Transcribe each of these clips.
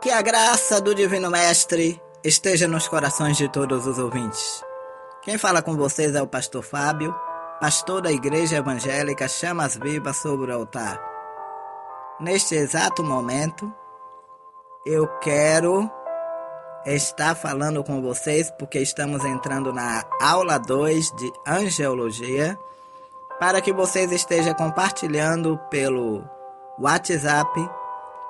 Que a graça do Divino Mestre esteja nos corações de todos os ouvintes. Quem fala com vocês é o pastor Fábio, pastor da Igreja Evangélica Chamas Vivas sobre o Altar. Neste exato momento, eu quero estar falando com vocês porque estamos entrando na aula 2 de Angelologia, para que vocês estejam compartilhando pelo WhatsApp.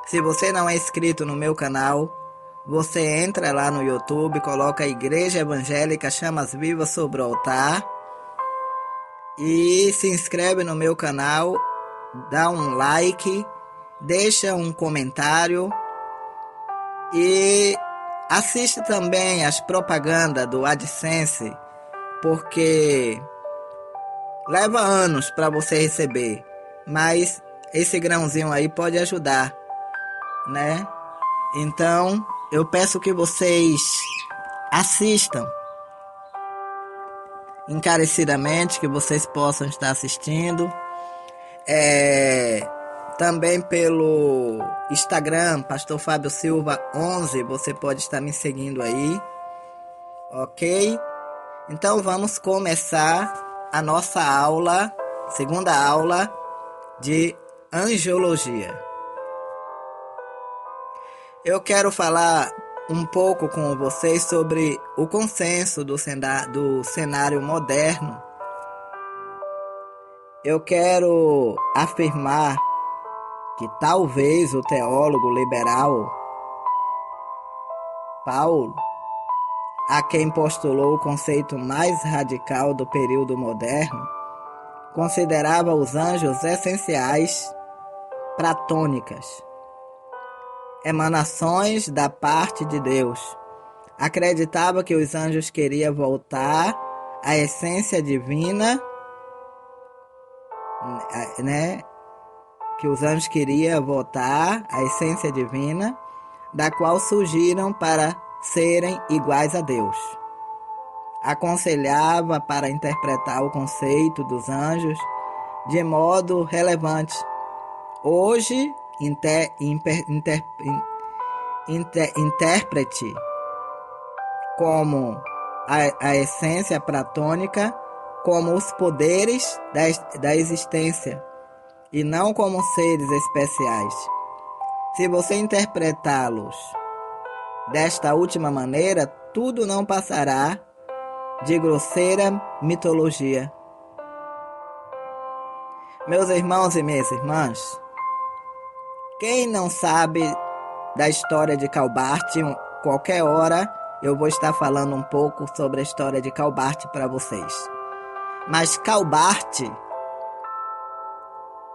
Se você não é inscrito no meu canal, você entra lá no YouTube, coloca a Igreja Evangélica Chamas Vivas sobre o Altar e se inscreve no meu canal, dá um like, deixa um comentário e assiste também as propagandas do AdSense, porque leva anos para você receber, mas esse grãozinho aí pode ajudar, né? Então, eu peço que vocês assistam encarecidamente, que vocês possam estar assistindo. Também pelo Instagram, Pastor Fábio Silva 11, você pode estar me seguindo aí, ok? Então vamos começar a nossa aula, segunda aula de Angelologia. Eu quero falar um pouco com vocês sobre o consenso do cenário moderno. Eu quero afirmar que talvez o teólogo liberal Paulo, a quem postulou o conceito mais radical do período moderno, considerava os anjos essenciais platônicas, emanações da parte de Deus. Acreditava que os anjos queriam voltar à essência divina, né? Que os anjos queriam voltar à essência divina, da qual surgiram para serem iguais a Deus. Aconselhava para interpretar o conceito dos anjos de modo relevante. Hoje, interprete como a essência platônica como os poderes da existência e não como seres especiais. Se você interpretá-los desta última maneira, tudo não passará de grosseira mitologia. Meus irmãos e minhas irmãs, quem não sabe da história de Calbart, qualquer hora eu vou estar falando um pouco sobre a história de Calbart para vocês. Mas Calbart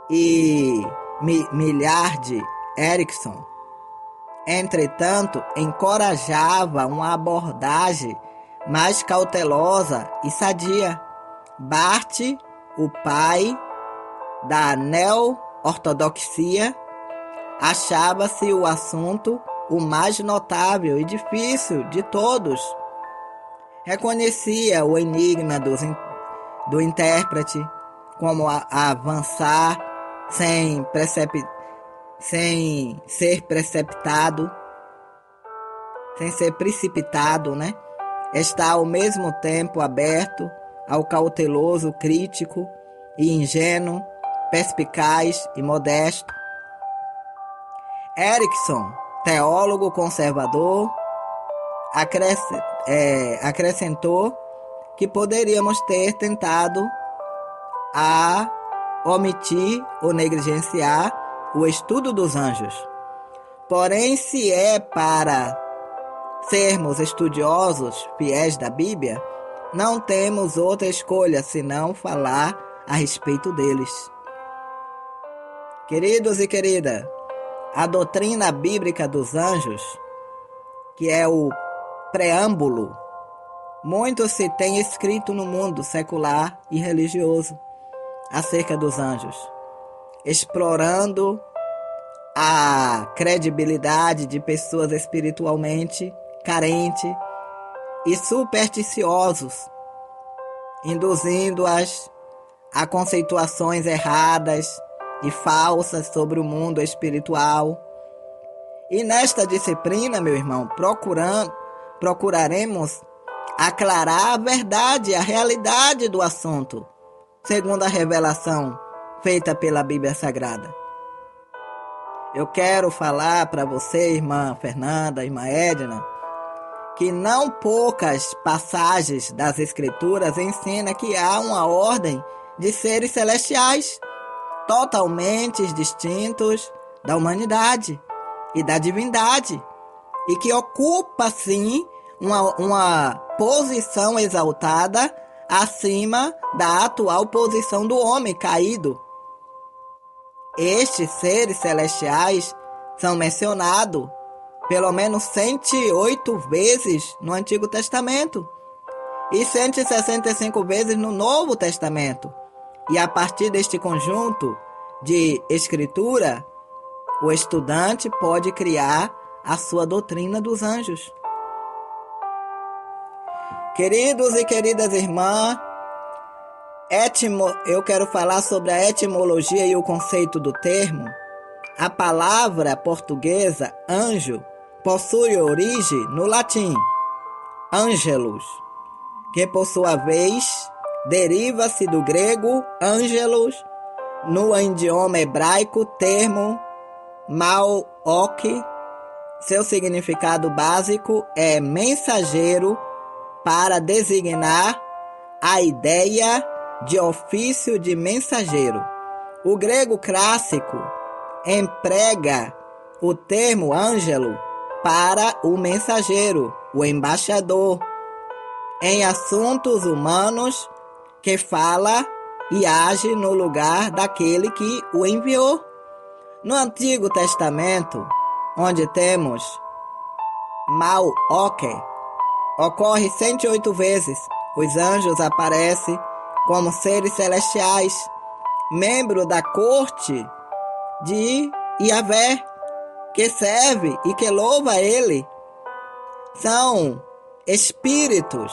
e Millard Erickson, entretanto, encorajava uma abordagem mais cautelosa e sadia. Bart, o pai da neo-ortodoxia, achava-se o assunto o mais notável e difícil de todos. Reconhecia o enigma do intérprete, como avançar sem ser precipitado, né? Está ao mesmo tempo aberto ao cauteloso, crítico e ingênuo, perspicaz e modesto. Erickson, teólogo conservador, acrescentou que poderíamos ter tentado a omitir ou negligenciar o estudo dos anjos. Porém, se é para sermos estudiosos fiéis da Bíblia, não temos outra escolha senão falar a respeito deles. Queridos e queridas, a doutrina bíblica dos anjos, que é o preâmbulo, muito se tem escrito no mundo secular e religioso acerca dos anjos, explorando a credibilidade de pessoas espiritualmente carentes e supersticiosos, induzindo-as a conceituações erradas e falsas sobre o mundo espiritual E nesta disciplina, meu irmão, procuraremos aclarar a verdade, a realidade do assunto, segundo a revelação feita pela Bíblia Sagrada. Eu quero falar para você, irmã Fernanda, irmã Edna, que não poucas passagens das Escrituras ensinam que há uma ordem de seres celestiais, totalmente distintos da humanidade e da divindade, e que ocupa, sim, uma posição exaltada acima da atual posição do homem caído. Estes seres celestiais são mencionados pelo menos 108 vezes no Antigo Testamento e 165 vezes no Novo Testamento. E a partir deste conjunto de escritura, o estudante pode criar a sua doutrina dos anjos. Queridos e queridas irmãs, eu quero falar sobre a etimologia e o conceito do termo. A palavra portuguesa anjo possui origem no latim angelus, que por sua vez deriva-se do grego angelos, no idioma hebraico termo malok. Seu significado básico é mensageiro, para designar a ideia de ofício de mensageiro. O grego clássico emprega o termo ângelo para o mensageiro, o embaixador, em assuntos humanos, que fala e age no lugar daquele que o enviou. No Antigo Testamento, onde temos Malok, ocorre 108 vezes. Os anjos aparecem como seres celestiais, membros da corte de Yahvé, que serve e que louva a ele. São espíritos.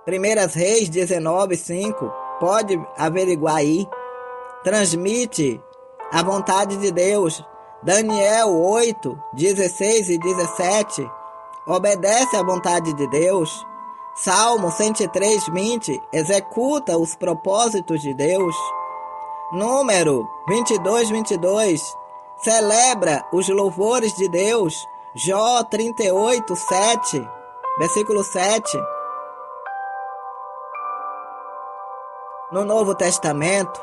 1 Reis 19:5, pode averiguar aí. Transmite a vontade de Deus. Daniel 8:16 e 17, obedece à vontade de Deus. Salmo 103:20, executa os propósitos de Deus. Número 22:22, celebra os louvores de Deus. Jó 38:7, versículo 7. No Novo Testamento,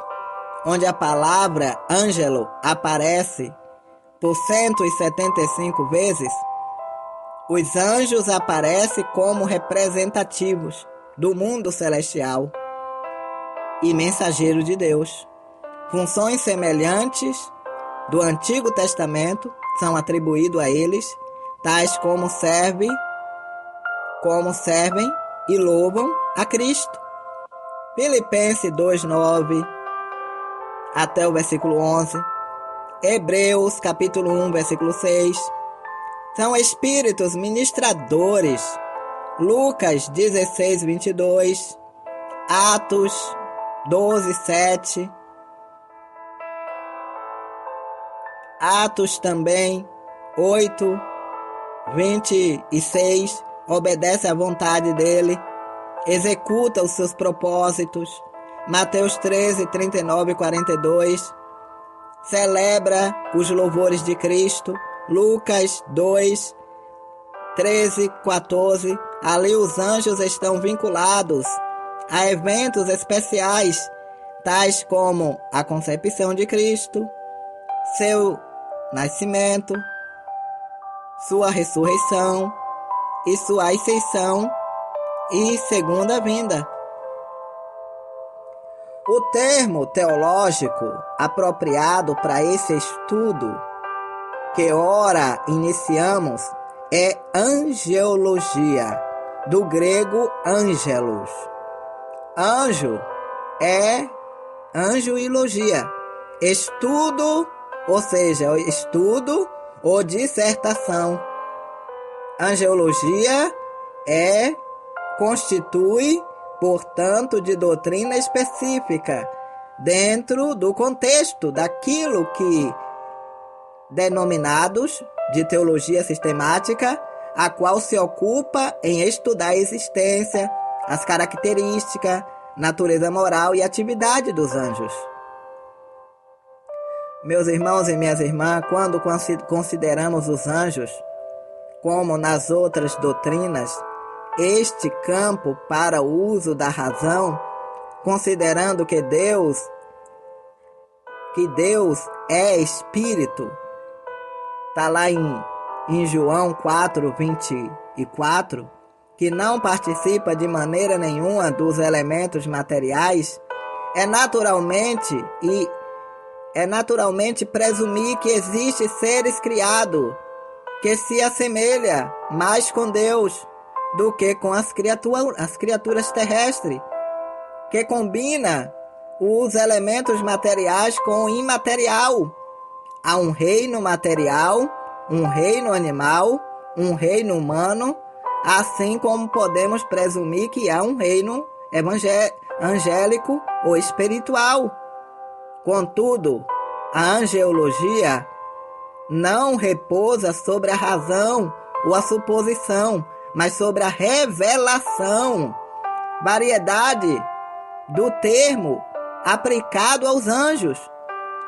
onde a palavra ângelo aparece por 175 vezes, os anjos aparecem como representativos do mundo celestial e mensageiro de Deus. Funções semelhantes do Antigo Testamento são atribuídas a eles, tais como servem e louvam a Cristo. Filipenses 2:9 até o versículo 11. Hebreus capítulo 1, versículo 6. São espíritos ministradores. Lucas 16:22. Atos 12:7. Atos também 8:26. Obedece à vontade dele, executa os seus propósitos. Mateus 13:39 e 42. Celebra os louvores de Cristo. Lucas 2:13-14. Ali os anjos estão vinculados a eventos especiais, tais como a concepção de Cristo, seu nascimento, sua ressurreição e sua ascensão e segunda vinda. O termo teológico apropriado para esse estudo que ora iniciamos é angeologia, do grego angelos. Anjo é anjo e logia, estudo, ou seja, estudo ou dissertação. Angeologia constitui, portanto, de doutrina específica, dentro do contexto daquilo que denominados de teologia sistemática, a qual se ocupa em estudar a existência, as características, natureza moral e atividade dos anjos. Meus irmãos e minhas irmãs, quando consideramos os anjos, como nas outras doutrinas, este campo para o uso da razão, considerando que Deus é Espírito, está lá em João 4:24, que não participa de maneira nenhuma dos elementos materiais, é naturalmente presumir que existe seres criados que se assemelha mais com Deus do que com as criaturas terrestres, que combina os elementos materiais com o imaterial. Há um reino material, um reino animal, um reino humano, assim como podemos presumir que há um reino angélico ou espiritual. Contudo, a angeologia não repousa sobre a razão ou a suposição, mas sobre a revelação, variedade do termo aplicado aos anjos.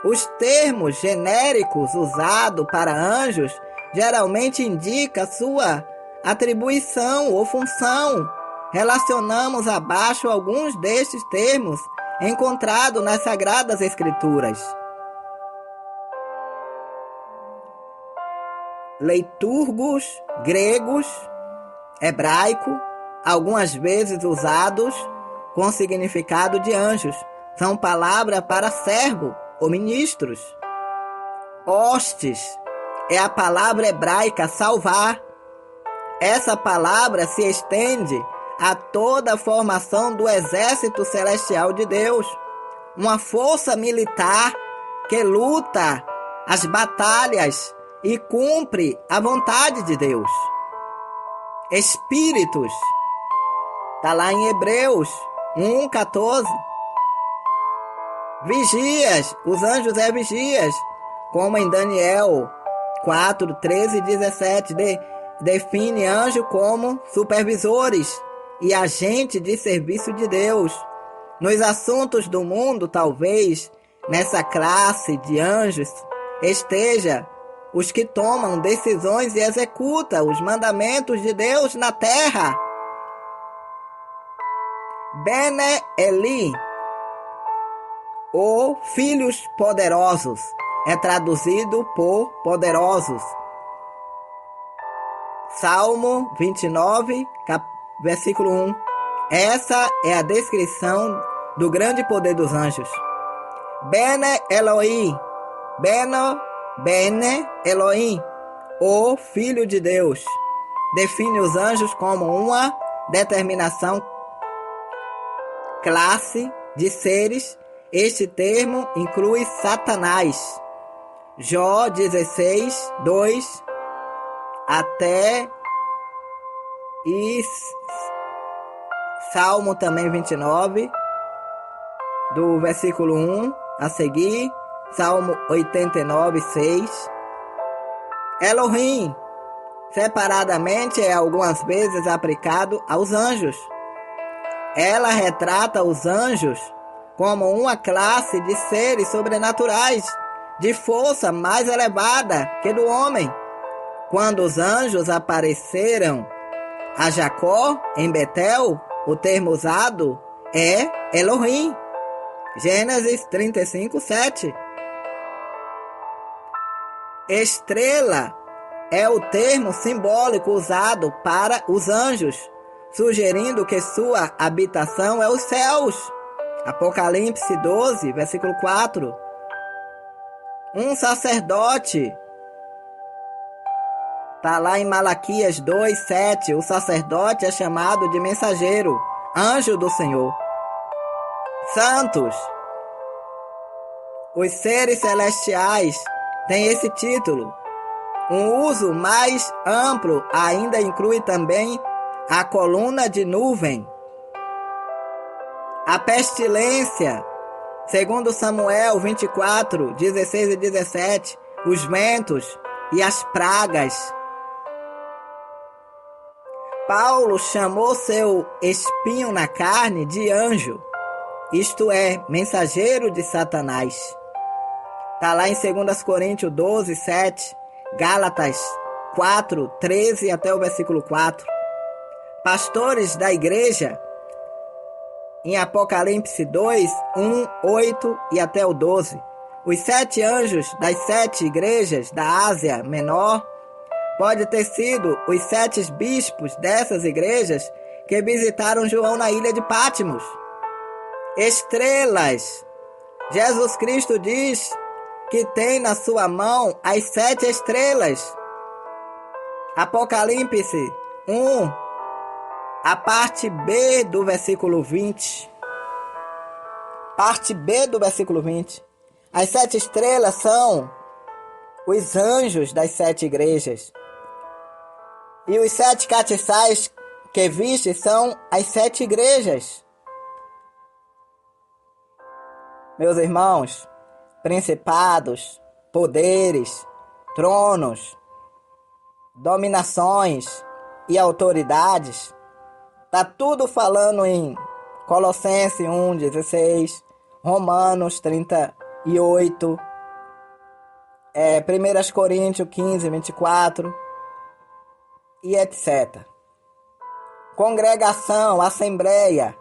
Os termos genéricos usados para anjos geralmente indicam sua atribuição ou função. Relacionamos abaixo alguns destes termos encontrados nas Sagradas Escrituras. Liturgos gregos, hebraico, algumas vezes usados com significado de anjos, são palavras para servo ou ministros. Hostes é a palavra hebraica salvar. Essa palavra se estende a toda a formação do exército celestial de Deus, uma força militar que luta as batalhas e cumpre a vontade de Deus. Espíritos, está lá em Hebreus 1:14. Vigias, os anjos é vigias, como em Daniel 4:13 e 17, define anjo como supervisores e agentes de serviço de Deus. Nos assuntos do mundo, talvez, nessa classe de anjos, esteja os que tomam decisões e executam os mandamentos de Deus na terra. Bene Eli, ou filhos poderosos, é traduzido por poderosos. Salmo 29, versículo 1. Essa é a descrição do grande poder dos anjos. Bene Elohim, Bene Elohim, o Filho de Deus, define os anjos como uma determinação classe de seres. Este termo inclui Satanás. Jó 16:2 até e Salmo também 29, do versículo 1 a seguir, Salmo 89:6. Elohim, separadamente, é algumas vezes aplicado aos anjos. Ela retrata os anjos como uma classe de seres sobrenaturais, de força mais elevada que do homem. Quando os anjos apareceram a Jacó em Betel, o termo usado é Elohim. Gênesis 35:7. Estrela é o termo simbólico usado para os anjos, sugerindo que sua habitação é os céus. Apocalipse 12, versículo 4. Um sacerdote, está lá em Malaquias 2:7. O sacerdote é chamado de mensageiro, anjo do Senhor. Santos, os seres celestiais têm esse título. Um uso mais amplo ainda inclui também a coluna de nuvem. A pestilência, segundo Samuel 24:16 e 17, os ventos e as pragas. Paulo chamou seu espinho na carne de anjo, isto é, mensageiro de Satanás. Está lá em 2 Coríntios 12, 7, Gálatas 4, 13 até o versículo 4. Pastores da igreja, em Apocalipse 2, 1, 8 e até o 12. Os 7 anjos das 7 igrejas da Ásia Menor pode ter sido os 7 bispos dessas igrejas que visitaram João na ilha de Patmos. Estrelas. Jesus Cristo diz que tem na sua mão as 7 estrelas. Apocalipse 1, a parte B do versículo 20. Parte B do versículo 20. As 7 estrelas são os anjos das 7 igrejas. E os 7 castiçais que viste são as 7 igrejas. Meus irmãos, principados, poderes, tronos, dominações e autoridades, está tudo falando em Colossenses 1:16, Romanos 38, 1 Coríntios 15:24 e etc. Congregação, assembleia.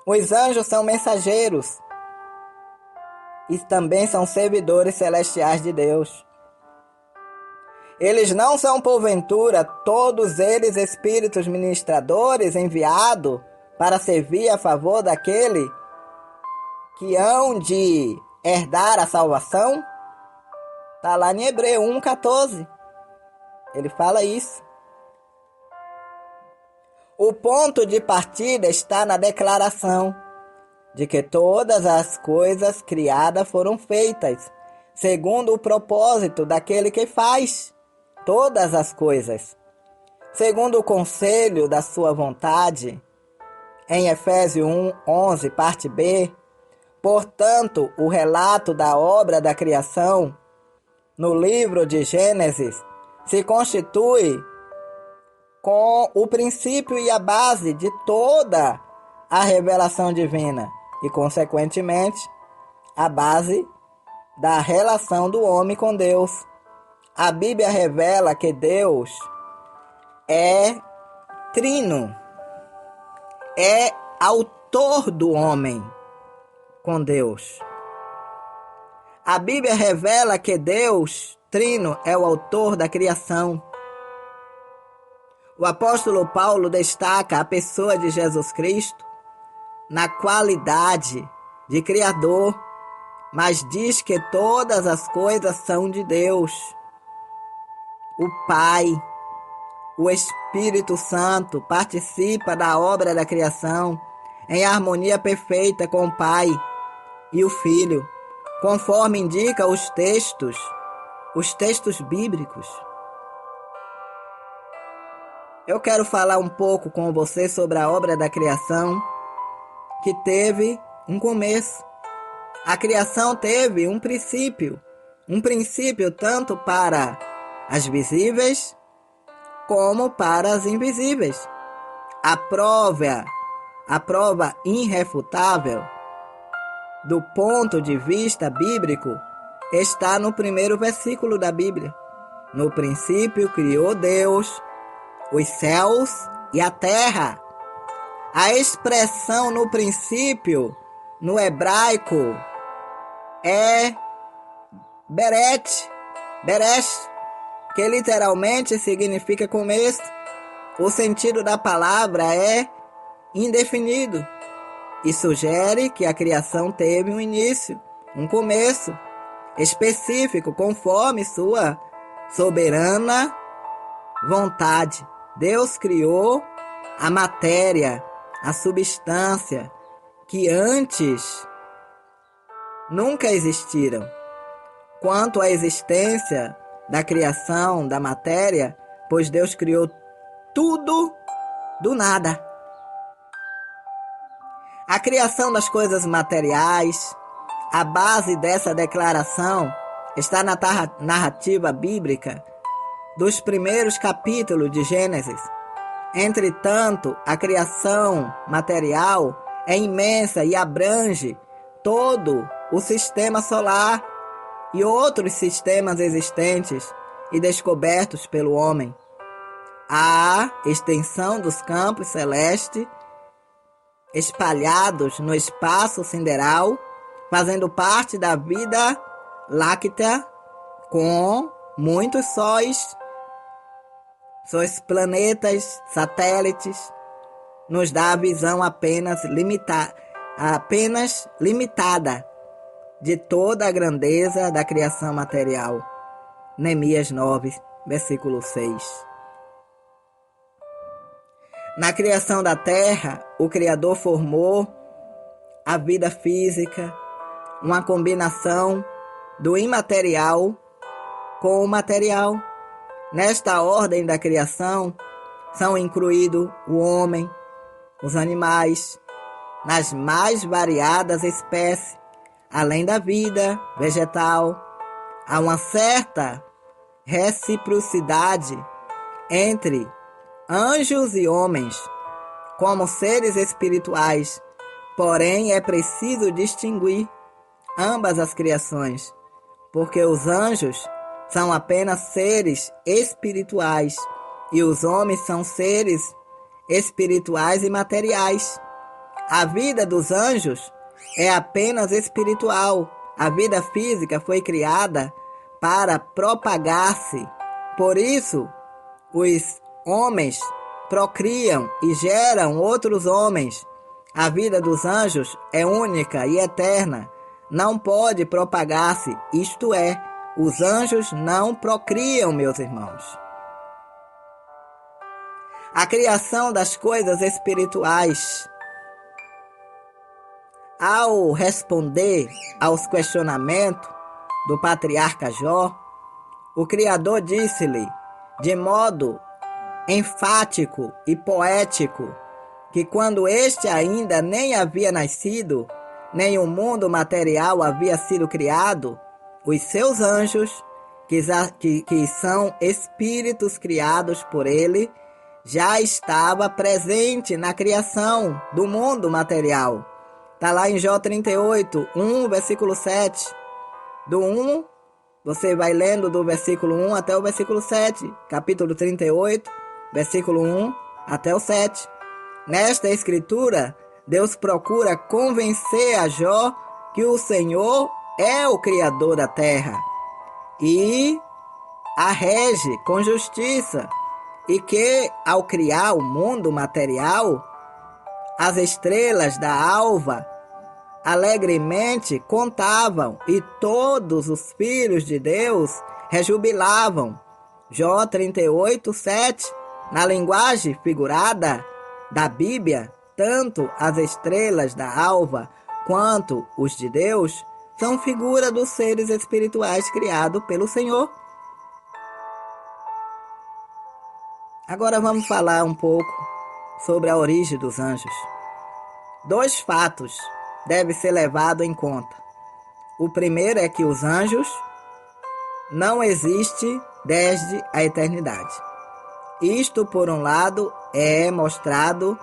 Os anjos são mensageiros e também são servidores celestiais de Deus. Eles não são, porventura, todos eles espíritos ministradores enviados para servir a favor daquele que hão de herdar a salvação? Está lá em Hebreus 1:14. Ele fala isso. O ponto de partida está na declaração de que todas as coisas criadas foram feitas segundo o propósito daquele que faz todas as coisas, segundo o conselho da sua vontade, em Efésios 1:11, parte B. Portanto, o relato da obra da criação no livro de Gênesis se constitui com o princípio e a base de toda a revelação divina e, consequentemente, a base da relação do homem com Deus. A Bíblia revela que Deus é trino, é autor do homem com Deus. A Bíblia revela que Deus, trino, é o autor da criação. O apóstolo Paulo destaca a pessoa de Jesus Cristo na qualidade de Criador, mas diz que todas as coisas são de Deus. O Pai, o Espírito Santo participa da obra da criação em harmonia perfeita com o Pai e o Filho, conforme indica os textos bíblicos. Eu quero falar um pouco com você sobre a obra da criação, que teve um começo. A criação teve um princípio tanto para as visíveis como para as invisíveis. A prova irrefutável do ponto de vista bíblico está no primeiro versículo da Bíblia. No princípio criou Deus os céus e a terra. A expressão no princípio, no hebraico, é Beresh, que literalmente significa começo. O sentido da palavra é indefinido e sugere que a criação teve um início, um começo específico, conforme sua soberana vontade. Deus criou a matéria, a substância, que antes nunca existiram. Quanto à existência da criação da matéria, pois Deus criou tudo do nada. A criação das coisas materiais, a base dessa declaração está na narrativa bíblica dos primeiros capítulos de Gênesis. Entretanto, a criação material é imensa e abrange todo o sistema solar e outros sistemas existentes e descobertos pelo homem. A extensão dos campos celestes espalhados no espaço sideral, fazendo parte da vida láctea, com muitos sóis, seus planetas, satélites, nos dá a visão apenas limitada de toda a grandeza da criação material. Neemias 9, versículo 6. Na criação da terra, o Criador formou a vida física, uma combinação do imaterial com o material. Nesta ordem da criação, são incluídos o homem, os animais, nas mais variadas espécies, além da vida vegetal. Há uma certa reciprocidade entre anjos e homens, como seres espirituais, porém é preciso distinguir ambas as criações, porque os anjos são apenas seres espirituais e os homens são seres espirituais e materiais. A vida dos anjos é apenas espiritual. A vida física foi criada para propagar-se. Por isso, os homens procriam e geram outros homens. A vida dos anjos é única e eterna. Não pode propagar-se, isto é, os anjos não procriam, meus irmãos. A criação das coisas espirituais. Ao responder aos questionamentos do patriarca Jó, o Criador disse-lhe, de modo enfático e poético, que quando este ainda nem havia nascido, nem o mundo material havia sido criado, os seus anjos, que são espíritos criados por ele, já estava presente na criação do mundo material. Está lá em Jó 38, 1, versículo 7. Do 1, você vai lendo do versículo 1 até o versículo 7. Capítulo 38, versículo 1 até o 7. Nesta escritura, Deus procura convencer a Jó que o Senhor é o Criador da terra e a rege com justiça, e que, ao criar o mundo material, as estrelas da alva alegremente contavam e todos os filhos de Deus rejubilavam. Jó 38, 7. Na linguagem figurada da Bíblia, tanto as estrelas da alva quanto os de Deus são figura dos seres espirituais criados pelo Senhor. Agora vamos falar um pouco sobre a origem dos anjos. 2 fatos devem ser levados em conta. O primeiro é que os anjos não existem desde a eternidade. Isto, por um lado, é mostrado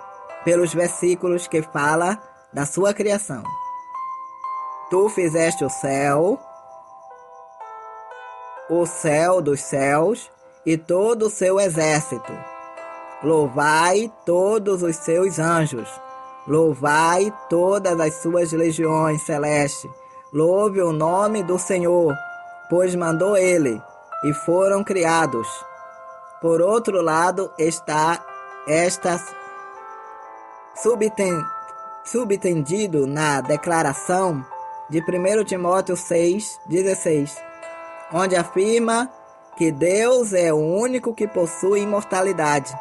pelos versículos que falam da sua criação. Tu fizeste o céu dos céus e todo o seu exército. Louvai todos os seus anjos. Louvai todas as suas legiões celestes. Louve o nome do Senhor, pois mandou ele, e foram criados. Por outro lado, está esta subtendido na declaração de 1 Timóteo 6,16, onde afirma que Deus é o único que possui imortalidade.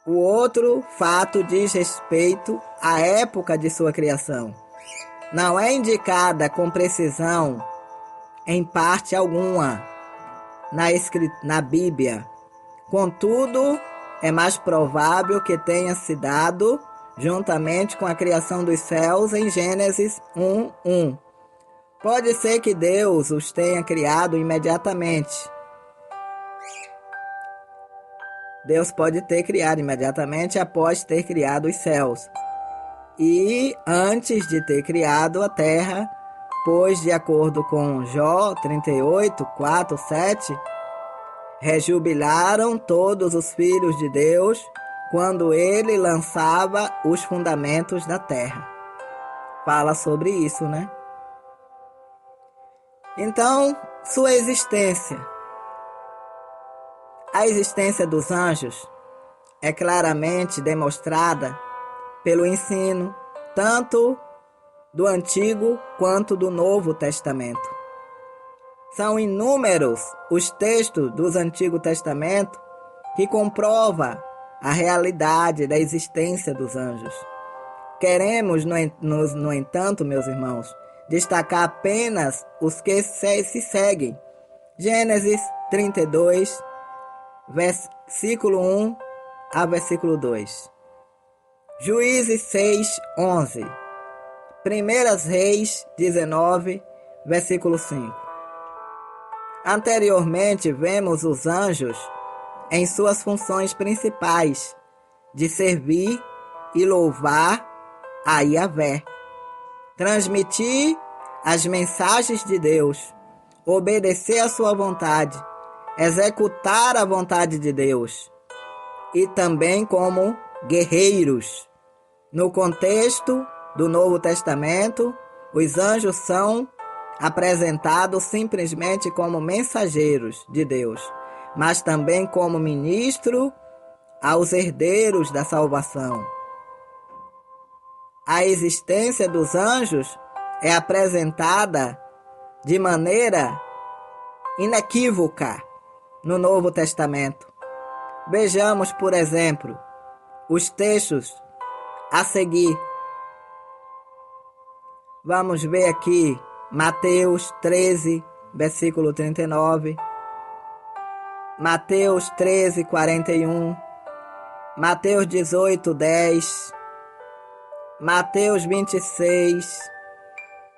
O outro fato diz respeito à época de sua criação. Não é indicada com precisão em parte alguma na Bíblia. Contudo, é mais provável que tenha se dado juntamente com a criação dos céus em Gênesis 1:1, Pode ser que Deus os tenha criado imediatamente. Deus pode ter criado imediatamente após ter criado os céus. E antes de ter criado a terra, pois de acordo com Jó 38, 4, 7, rejubilaram todos os filhos de Deus quando ele lançava os fundamentos da terra. Fala sobre isso, né? Então, sua existência. A existência dos anjos é claramente demonstrada pelo ensino tanto do Antigo quanto do Novo Testamento. São inúmeros os textos do Antigo Testamento que comprovam a realidade da existência dos anjos. Queremos, no entanto, meus irmãos, destacar apenas os que se seguem. Gênesis 32, versículo 1 a versículo 2. Juízes 6, 11. 1 Reis 19, versículo 5. Anteriormente, vemos os anjos em suas funções principais de servir e louvar a Yahvé, transmitir as mensagens de Deus, obedecer à sua vontade, executar a vontade de Deus, e também como guerreiros. No contexto do Novo Testamento, os anjos são apresentados simplesmente como mensageiros de Deus, mas também como ministro aos herdeiros da salvação. A existência dos anjos é apresentada de maneira inequívoca no Novo Testamento. Vejamos, por exemplo, os textos a seguir. Vamos ver aqui Mateus 13, versículo 39, Mateus 13, 41, Mateus 18, 10, Mateus 26,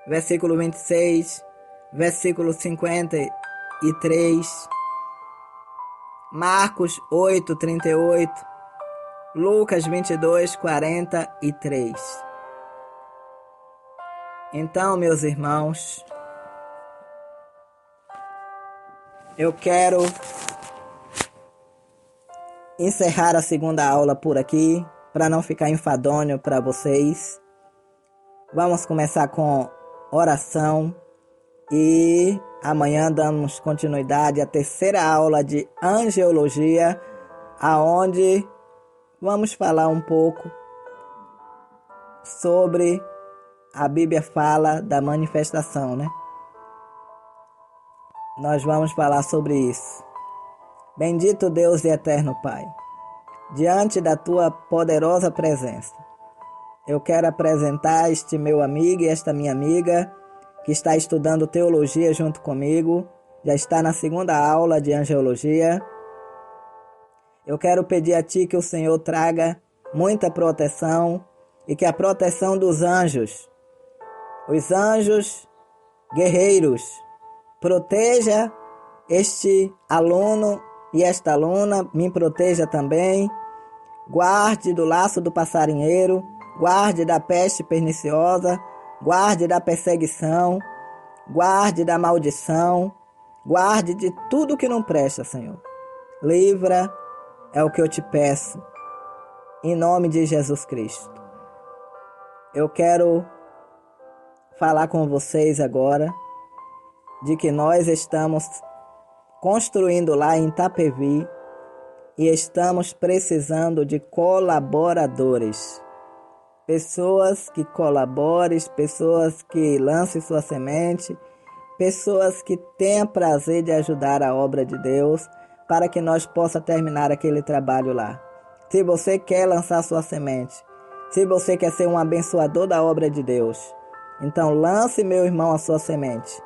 versículo 26, versículo 53, Marcos 8, 38, Lucas 22, 43. Então, meus irmãos, eu quero encerrar a segunda aula por aqui, para não ficar enfadonho para vocês. Vamos começar com oração e amanhã damos continuidade à terceira aula de angiologia, aonde vamos falar um pouco sobre a Bíblia fala da manifestação, né? Nós vamos falar sobre isso. Bendito Deus e eterno Pai, diante da tua poderosa presença, eu quero apresentar este meu amigo e esta minha amiga que está estudando teologia junto comigo, já está na segunda aula de angiologia. Eu quero pedir a ti que o Senhor traga muita proteção e que a proteção dos anjos, os anjos guerreiros, proteja este aluno e esta aluna, me proteja também, guarde do laço do passarinheiro, guarde da peste perniciosa, guarde da perseguição, guarde da maldição, guarde de tudo que não presta, Senhor. Livra, é o que eu te peço, em nome de Jesus Cristo. Eu quero falar com vocês agora de que nós estamos construindo lá em Itapevi e estamos precisando de colaboradores. Pessoas que colaborem, pessoas que lancem sua semente, pessoas que tenham prazer de ajudar a obra de Deus para que nós possamos terminar aquele trabalho lá. Se você quer lançar sua semente, se você quer ser um abençoador da obra de Deus, então lance, meu irmão, a sua semente.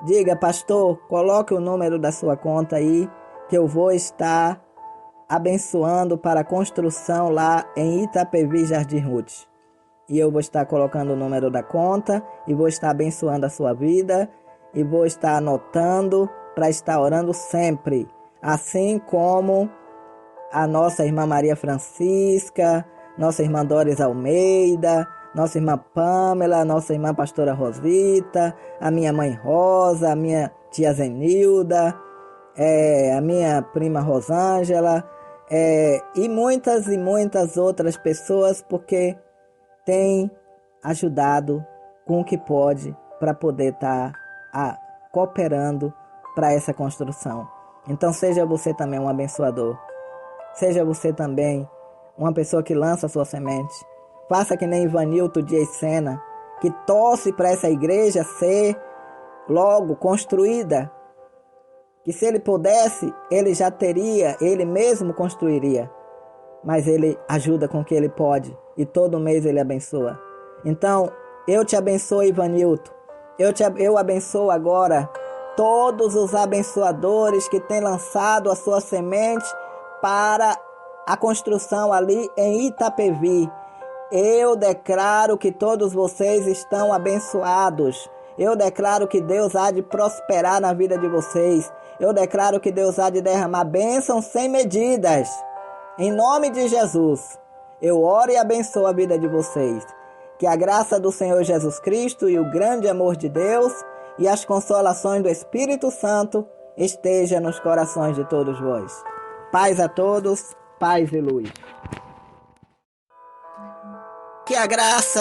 Diga, pastor, coloque o número da sua conta aí, que eu vou estar abençoando para a construção lá em Itapevi, Jardim Ruth. e eu vou estar colocando o número da conta e vou estar abençoando a sua vida e vou estar anotando para estar orando sempre, assim como a nossa irmã Maria Francisca, nossa irmã Doris Almeida, nossa irmã Pâmela, nossa irmã pastora Rosita, a minha mãe Rosa, a minha tia Zenilda, a minha prima Rosângela, e muitas outras pessoas, porque tem ajudado com o que pode para poder estar cooperando para essa construção. Então seja você também um abençoador. Seja você também uma pessoa que lança a sua semente. Faça que nem Ivanilton Dias Sena, que torce para essa igreja ser logo construída. Que se ele pudesse, ele já teria, ele mesmo construiria. Mas ele ajuda com o que ele pode e todo mês ele abençoa. Então, eu te abençoo, Ivanilton. Eu abençoo agora todos os abençoadores que têm lançado a sua semente para a construção ali em Itapevi. Eu declaro que todos vocês estão abençoados. Eu declaro que Deus há de prosperar na vida de vocês. Eu declaro que Deus há de derramar bênçãos sem medidas. Em nome de Jesus, eu oro e abençoo a vida de vocês. Que a graça do Senhor Jesus Cristo e o grande amor de Deus e as consolações do Espírito Santo esteja nos corações de todos vós. Paz a todos, paz e luz. Que a graça